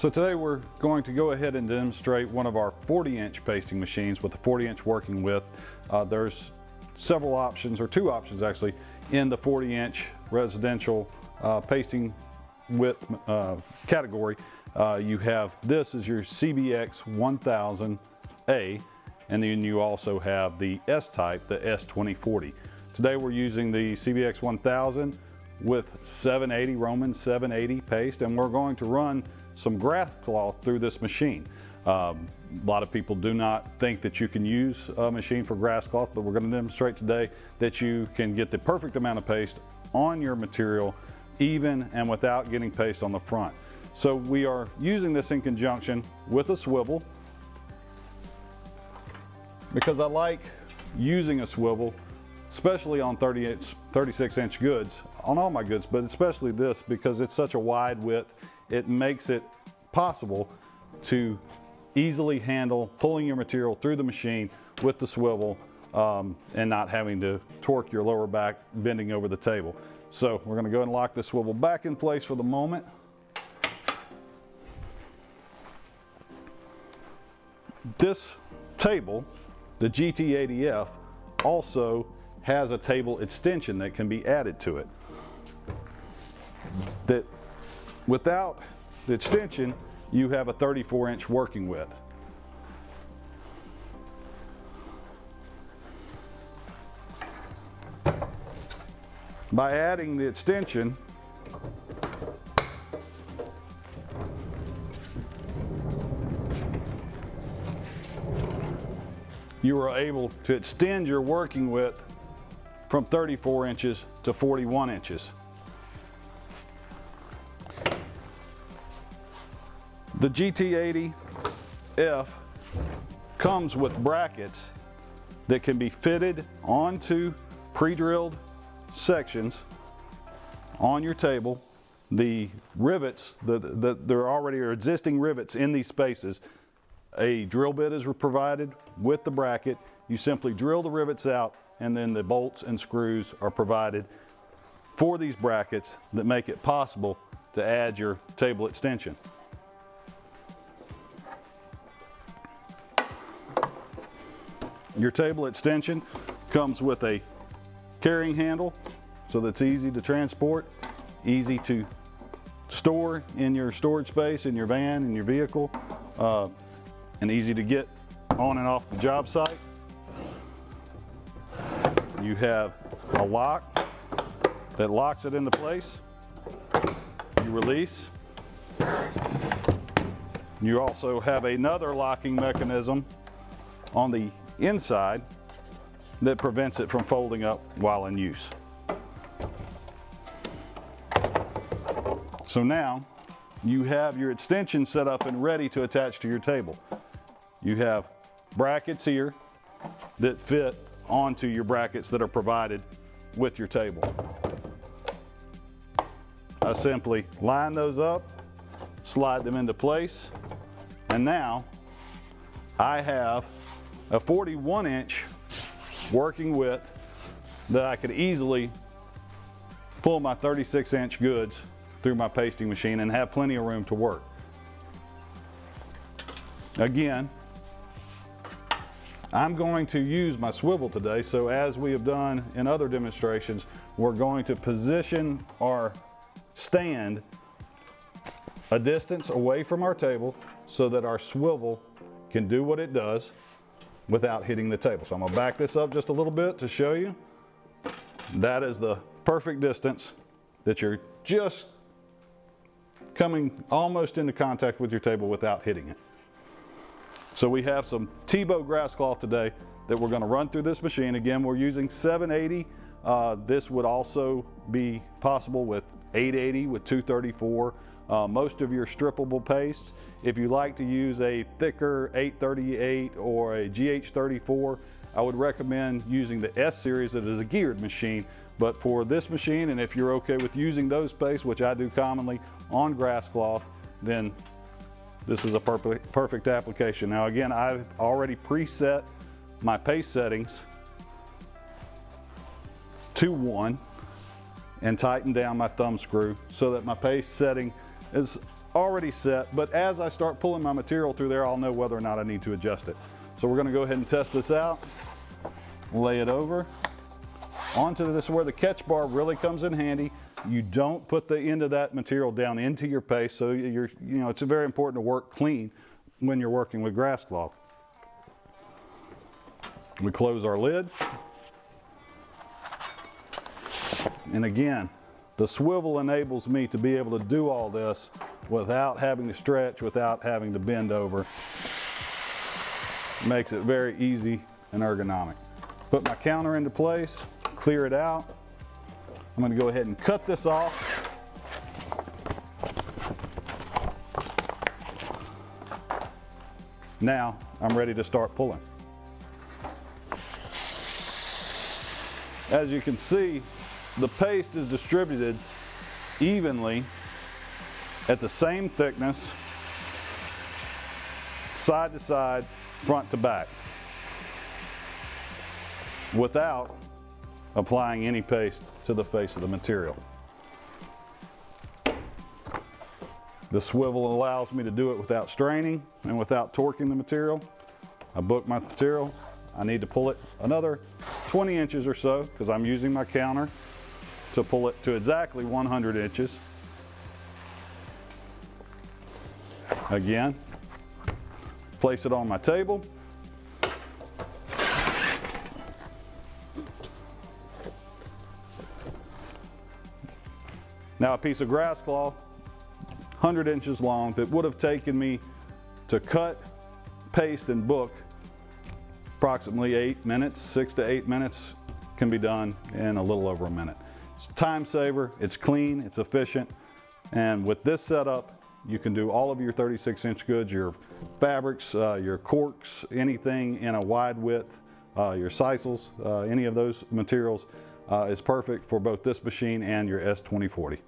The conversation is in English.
So today we're going to go ahead and demonstrate one of our 40-inch pasting machines with a 40-inch working width. There's several options, or two options actually, in the 40-inch residential pasting width category. You have this is your CBX 1000A, and then you also have the S-type, the S2040. Today we're using the CBX 1000 with 780, Roman 780 paste, and we're going to run some Grasscloth through this machine. A lot of people do not think that you can use a machine for Grasscloth, but we're going to demonstrate today that you can get the perfect amount of paste on your material even and without getting paste on the front. So we are using this in conjunction with a swivel, because I like using a swivel, especially on 36-inch goods, on all my goods, but especially this because it's such a wide width. It makes it possible to easily handle pulling your material through the machine with the swivel and not having to torque your lower back bending over the table. So we're going to go and lock the swivel back in place for the moment. This table, the GT80F, also has a table extension that can be added to it. That without the extension, you have a 34-inch working width. By adding the extension, you are able to extend your working width from 34 inches to 41 inches. The GT80F comes with brackets that can be fitted onto pre-drilled sections on your table. The rivets, there already are existing rivets in these spaces. A drill bit is provided with the bracket. You simply drill the rivets out, and then the bolts and screws are provided for these brackets that make it possible to add your table extension. Your table extension comes with a carrying handle, so that's easy to transport, easy to store in your storage space, in your van, in your vehicle, and easy to get on and off the job site. You have a lock that locks it into place. You release. You also have another locking mechanism on the inside that prevents it from folding up while in use. So now you have your extension set up and ready to attach to your table. You have brackets here that fit onto your brackets that are provided with your table. I simply line those up, slide them into place, and now I have a 41-inch working width that I could easily pull my 36-inch goods through my pasting machine and have plenty of room to work. Again, I'm going to use my swivel today, so as we have done in other demonstrations, we're going to position our stand a distance away from our table so that our swivel can do what it does without hitting the table. So I'm going to back this up just a little bit to show you. That is the perfect distance that you're just coming almost into contact with your table without hitting it. So we have some T-bow Grasscloth today that we're going to run through this machine. Again, we're using 780. This would also be possible with 880, with 234. Most of your strippable pastes, if you like to use a thicker 838 or a GH34, I would recommend using the S series that is a geared machine. But for this machine, and if you're okay with using those pastes, which I do commonly on Grasscloth, then this is a perfect application. Now again, I've already preset my paste settings to 1 and tighten down my thumb screw so that my paste setting is already set, but as I start pulling my material through there, I'll know whether or not I need to adjust it. So we're gonna go ahead and test this out. Lay it over. Onto this where the catch bar really comes in handy. You don't put the end of that material down into your paste, so it's very important to work clean when you're working with Grasscloth. We close our lid. And again, the swivel enables me to be able to do all this without having to stretch, without having to bend over. Makes it very easy and ergonomic. Put my counter into place, clear it out. I'm going to go ahead and cut this off. Now I'm ready to start pulling. As you can see, the paste is distributed evenly at the same thickness, side to side, front to back, without applying any paste to the face of the material. The swivel allows me to do it without straining and without torquing the material. I book my material. I need to pull it another 20 inches or so because I'm using my counter to pull it to exactly 100 inches. Again, place it on my table. Now a piece of Grasscloth, 100 inches long, that would have taken me to cut, paste, and book approximately 8 minutes, 6 to 8 minutes, can be done in a little over a minute. It's a time saver, it's clean, it's efficient, and with this setup, you can do all of your 36-inch goods, your fabrics, your corks, anything in a wide width, your sisals, any of those materials is perfect for both this machine and your S2040.